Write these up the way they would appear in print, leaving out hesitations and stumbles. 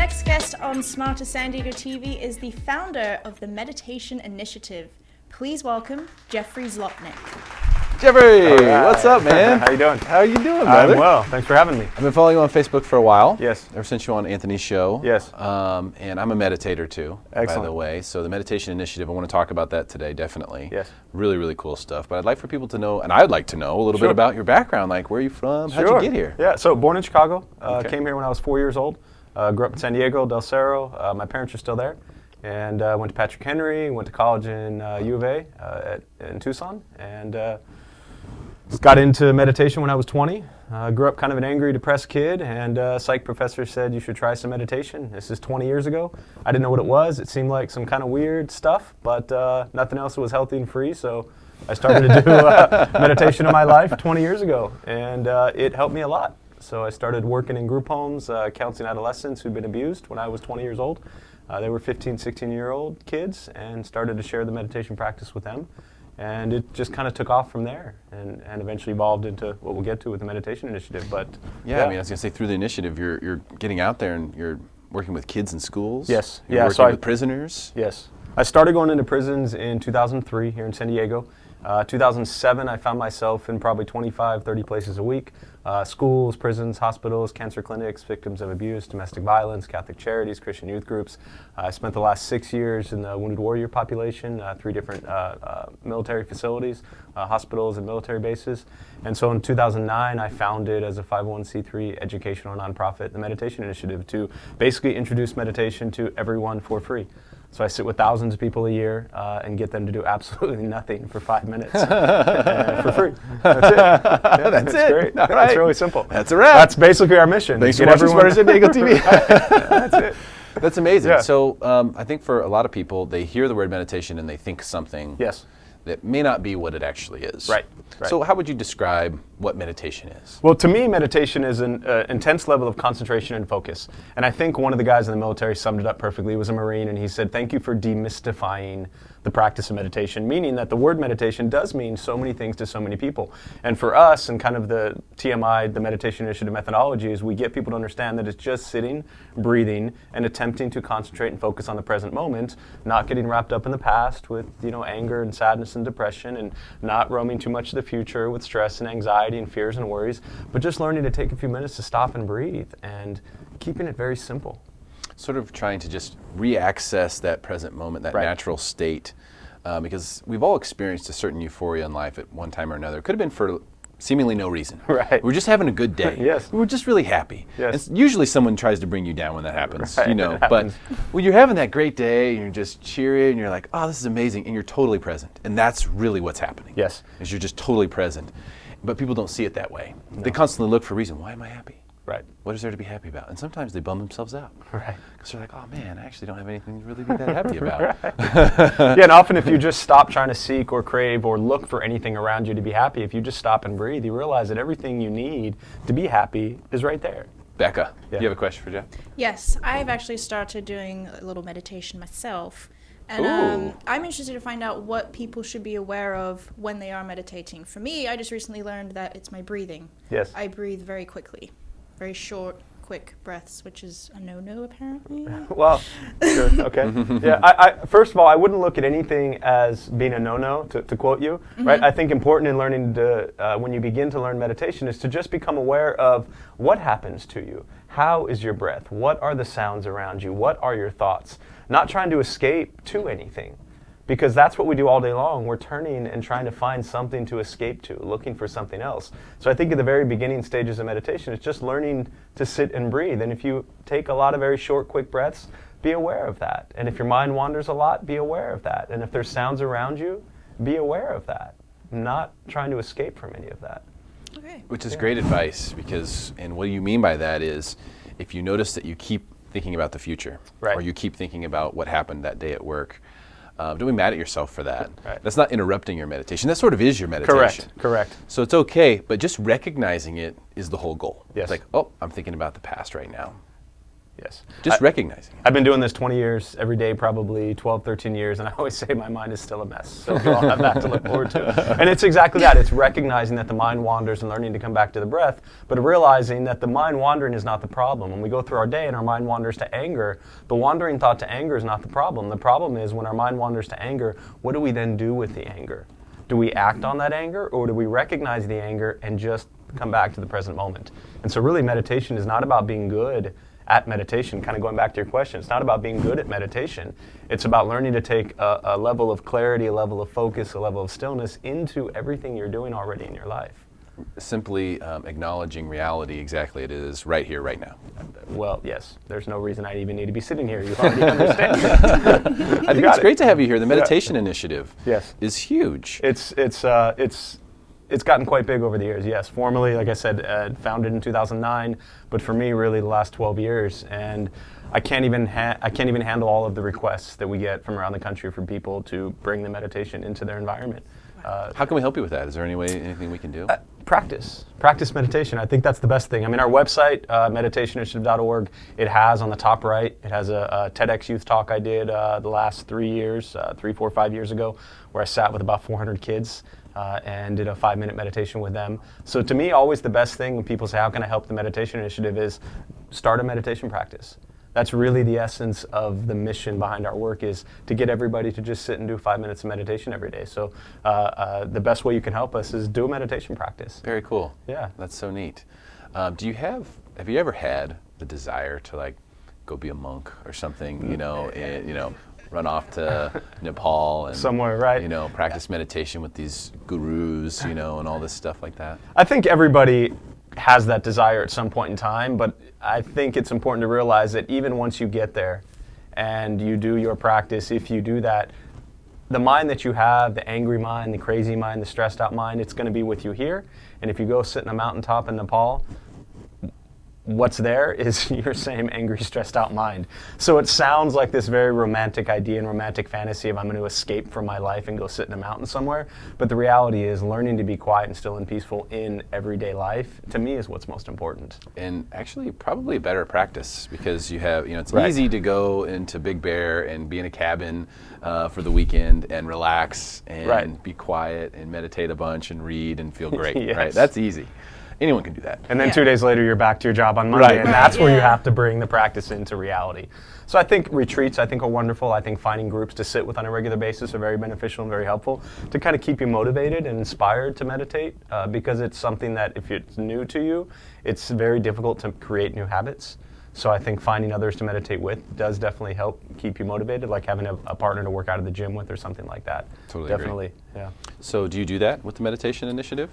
next guest on Smarter San Diego TV is the founder of the Meditation Initiative. Please welcome Jeffrey Zlotnik. Jeffrey, what's up, man? How you doing? How are you doing, brother? I'm well. Thanks for having me. I've been following you on Facebook for a while. Yes. Ever since you were on Anthony's show. Yes. And I'm a meditator too, Excellent. by the way. So the Meditation Initiative, I want to talk about that today, definitely. Yes. Really, really cool stuff. But I'd like for people to know, and I'd like to know a little Sure. bit about your background. Like, where are you from? How'd you get here? Yeah, so born in Chicago. Okay. Came here when I was 4 years old. Grew up in San Diego, Del Cerro. My parents are still there. And went to Patrick Henry, went to college in U of A in Tucson. And got into meditation when I was 20. Grew up kind of an angry, depressed kid, and a psych professor said you should try some meditation. This is 20 years ago. I didn't know what it was. It seemed like some kind of weird stuff, but nothing else was healthy and free, so I started to do meditation in my life 20 years ago, and it helped me a lot. So I started working in group homes, counseling adolescents who'd been abused when I was 20 years old. They were 15, 16-year-old kids, and started to share the meditation practice with them. And it just kind of took off from there and eventually evolved into what we'll get to with the Meditation Initiative. But Yeah, I mean, I was going to say, through the initiative, you're getting out there and you're working with kids in schools. Yes. You're working with prisoners. Yes. I started going into prisons in 2003 here in San Diego. 2007, I found myself in probably 25, 30 places a week. Schools, prisons, hospitals, cancer clinics, victims of abuse, domestic violence, Catholic charities, Christian youth groups. I spent the last 6 years in the wounded warrior population, 3 different military facilities, hospitals and military bases. And so in 2009, I founded as a 501c3 educational nonprofit, the Meditation Initiative, to basically introduce meditation to everyone for free. So I sit with thousands of people a year and get them to do absolutely nothing for 5 minutes for free. That's it. Yeah, That's it. Great. All right. It's really simple. That's a wrap. That's basically our mission. Thanks for Get watching Smarter San Diego TV. That's it. That's amazing. Yeah. So I think for a lot of people, they hear the word meditation and they think something Yes. that may not be what it actually is. Right. So how would you describe what meditation is? Well, to me, meditation is an intense level of concentration and focus. And I think one of the guys in the military summed it up perfectly. He was a Marine, and he said, "Thank you for demystifying the practice of meditation," meaning that the word meditation does mean so many things to so many people. And for us, and kind of the TMI, the Meditation Initiative methodology, is we get people to understand that it's just sitting, breathing, and attempting to concentrate and focus on the present moment, not getting wrapped up in the past with, anger and sadness and depression, and not roaming too much to the future with stress and anxiety and fears and worries, but just learning to take a few minutes to stop and breathe and keeping it very simple. Sort of trying to just re-access that present moment, that natural state, because we've all experienced a certain euphoria in life at one time or another. It could have been for seemingly no reason. Right. We're just having a good day. Yes. We were just really happy. Yes. And usually someone tries to bring you down when that happens, Right. It But happens. when you're having that great day, and you're just cheery, and you're like, oh, this is amazing, and you're totally present. And that's really what's happening. Yes. Is you're just totally present. But people don't see it that way. No. They constantly look for a reason. Why am I happy? Right. What is there to be happy about? And sometimes they bum themselves out. Right. Because they're like, oh man, I actually don't have anything to really be that happy about. Yeah, and often if you just stop trying to seek or crave or look for anything around you to be happy, if you just stop and breathe, you realize that everything you need to be happy is right there. Becca, do you have a question for Jeff? Yes, I've actually started doing a little meditation myself. And I'm interested to find out what people should be aware of when they are meditating. For me, I just recently learned that it's my breathing. Yes. I breathe very quickly, very short, quick breaths, which is a no-no apparently. Well, sure, okay. Yeah, I first of all, I wouldn't look at anything as being a no-no, to quote you, right? I think important in learning to, when you begin to learn meditation, is to just become aware of what happens to you. How is your breath? What are the sounds around you? What are your thoughts? Not trying to escape to anything, because that's what we do all day long. We're turning and trying to find something to escape to, looking for something else. So I think at the very beginning stages of meditation, it's just learning to sit and breathe. And if you take a lot of very short, quick breaths, be aware of that. And if your mind wanders a lot, be aware of that. And if there's sounds around you, be aware of that. Not trying to escape from any of that. Okay. Which is great advice, because, and what you mean by that is, if you notice that you keep thinking about the future, right, or you keep thinking about what happened that day at work, don't be mad at yourself for that. Right. That's not interrupting your meditation. That sort of is your meditation. Correct. So it's okay, but just recognizing it is the whole goal. Yes. It's like, oh, I'm thinking about the past right now. Yes. Just recognizing it. I've been doing this 20 years, every day, probably 12, 13 years, and I always say my mind is still a mess. So we all have that to look forward to. And it's exactly that. It's recognizing that the mind wanders and learning to come back to the breath, but realizing that the mind wandering is not the problem. When we go through our day and our mind wanders to anger, the wandering thought to anger is not the problem. The problem is when our mind wanders to anger, what do we then do with the anger? Do we act on that anger, or do we recognize the anger and just come back to the present moment? And so really meditation is not about being good at meditation, kind of going back to your question. It's not about being good at meditation. It's about learning to take a level of clarity, a level of focus, a level of stillness into everything you're doing already in your life. Simply acknowledging reality exactly it is right here, right now. Well, yes. There's no reason I even need to be sitting here. You already understand. I think it's great to have you here. The meditation initiative is huge. It's gotten quite big over the years, yes. Formally, like I said, founded in 2009, but for me, really the last 12 years. And I can't even handle all of the requests that we get from around the country for people to bring the meditation into their environment. How can we help you with that? Is there anything we can do? Practice meditation. I think that's the best thing. I mean, our website, meditationinitiative.org, it has on the top right, it has a TEDx youth talk I did the last 3 years, 3, 4, 5 years ago, where I sat with about 400 kids. And did a 5-minute meditation with them. So to me, always the best thing when people say, how can I help the meditation initiative, is start a meditation practice. That's really the essence of the mission behind our work, is to get everybody to just sit and do 5 minutes of meditation every day. So the best way you can help us is do a meditation practice. Very cool. Yeah. That's so neat. Have you ever had the desire to go be a monk or something, run off to Nepal and somewhere, right? Practice meditation with these gurus, and all this stuff like that? I think everybody has that desire at some point in time, but I think it's important to realize that even once you get there and you do your practice, if you do that, the mind that you have, the angry mind, the crazy mind, the stressed out mind, it's going to be with you here. And if you go sit in a mountaintop in Nepal, what's there is your same angry, stressed out mind. So it sounds like this very romantic idea and romantic fantasy of I'm going to escape from my life and go sit in a mountain somewhere. But the reality is learning to be quiet and still and peaceful in everyday life, to me, is what's most important. And actually probably better practice, because you have, it's easy to go into Big Bear and be in a cabin for the weekend and relax and be quiet and meditate a bunch and read and feel great, right? That's easy. Anyone can do that. And then 2 days later, you're back to your job on Monday, and that's where you have to bring the practice into reality. So I think retreats, are wonderful. I think finding groups to sit with on a regular basis are very beneficial and very helpful to kind of keep you motivated and inspired to meditate, because it's something that if it's new to you, it's very difficult to create new habits. So I think finding others to meditate with does definitely help keep you motivated, like having a partner to work out of the gym with or something like that. Totally Definitely, agree. Yeah. So do you do that with the meditation initiative?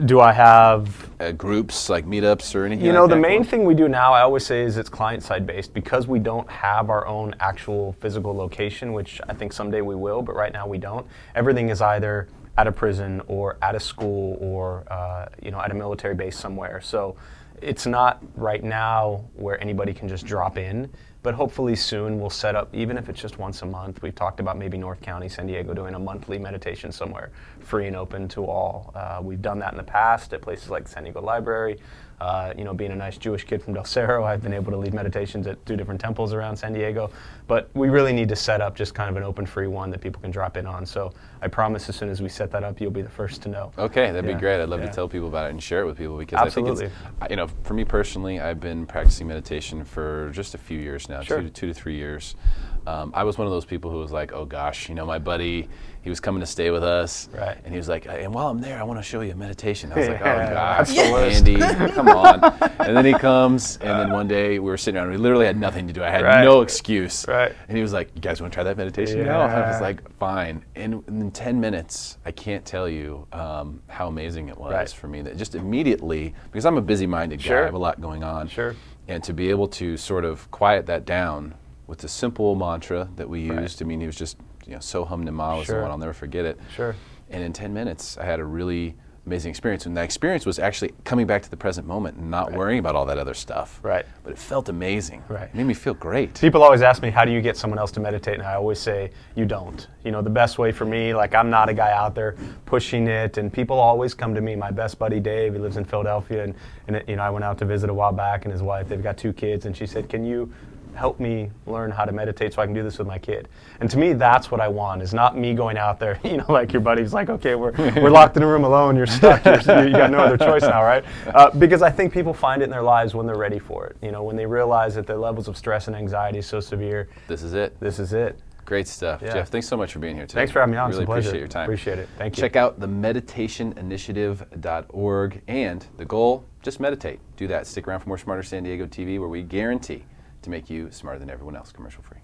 Do I have groups like meetups or anything like that? The main thing we do now, I always say, is it's client-side based, because we don't have our own actual physical location, which I think someday we will, but right now we don't. Everything is either at a prison or at a school or at a military base somewhere. So it's not right now where anybody can just drop in, but hopefully soon we'll set up, even if it's just once a month. We've talked about maybe North County, San Diego, doing a monthly meditation somewhere, free and open to all. We've done that in the past at places like San Diego Library. Being a nice Jewish kid from Del Cerro, I've been able to lead meditations at 2 different temples around San Diego. But we really need to set up just kind of an open, free one that people can drop in on. So I promise as soon as we set that up, you'll be the first to know. Okay, that'd be great. I'd love to tell people about it and share it with people, because Absolutely. I think it's, for me personally, I've been practicing meditation for just a few years now, 2 to 3 years. I was one of those people who was like, oh gosh, my buddy, he was coming to stay with us, and he was like, and while I'm there, I want to show you a meditation. I was like, oh gosh, Andy, come on. And then he comes, and then one day we were sitting around, we literally had nothing to do. I had no excuse. And he was like, you guys want to try that meditation now? I was like, fine. And in 10 minutes, I can't tell you how amazing it was for me. That just immediately, because I'm a busy-minded guy, I have a lot going on. And to be able to sort of quiet that down with the simple mantra that we used. I mean, he was just, so hum Nima was the one, I'll never forget it. And in 10 minutes, I had a really amazing experience. And that experience was actually coming back to the present moment and not worrying about all that other stuff. Right. But it felt amazing. Right. It made me feel great. People always ask me, how do you get someone else to meditate? And I always say, you don't. You know, the best way for me, like I'm not a guy out there pushing it, and people always come to me. My best buddy Dave, he lives in Philadelphia, and you know, I went out to visit a while back, and his wife, they've got 2 kids, and she said, can you help me learn how to meditate so I can do this with my kid? And to me, that's what I want, is not me going out there, you know, like your buddy's like, okay, we're locked in a room alone, you're stuck, you got no other choice now, right? Because I think people find it in their lives when they're ready for it. You know, when they realize that their levels of stress and anxiety is so severe. This is it. This is it. Great stuff. Yeah. Jeff, thanks so much for being here today. Thanks for having me on. Really it's a pleasure. appreciate your time. Appreciate it. Thank you. Check out the meditationinitiative.org, and the goal, just meditate. Do that. Stick around for more Smarter San Diego TV, where we guarantee to make you smarter than everyone else, commercial free.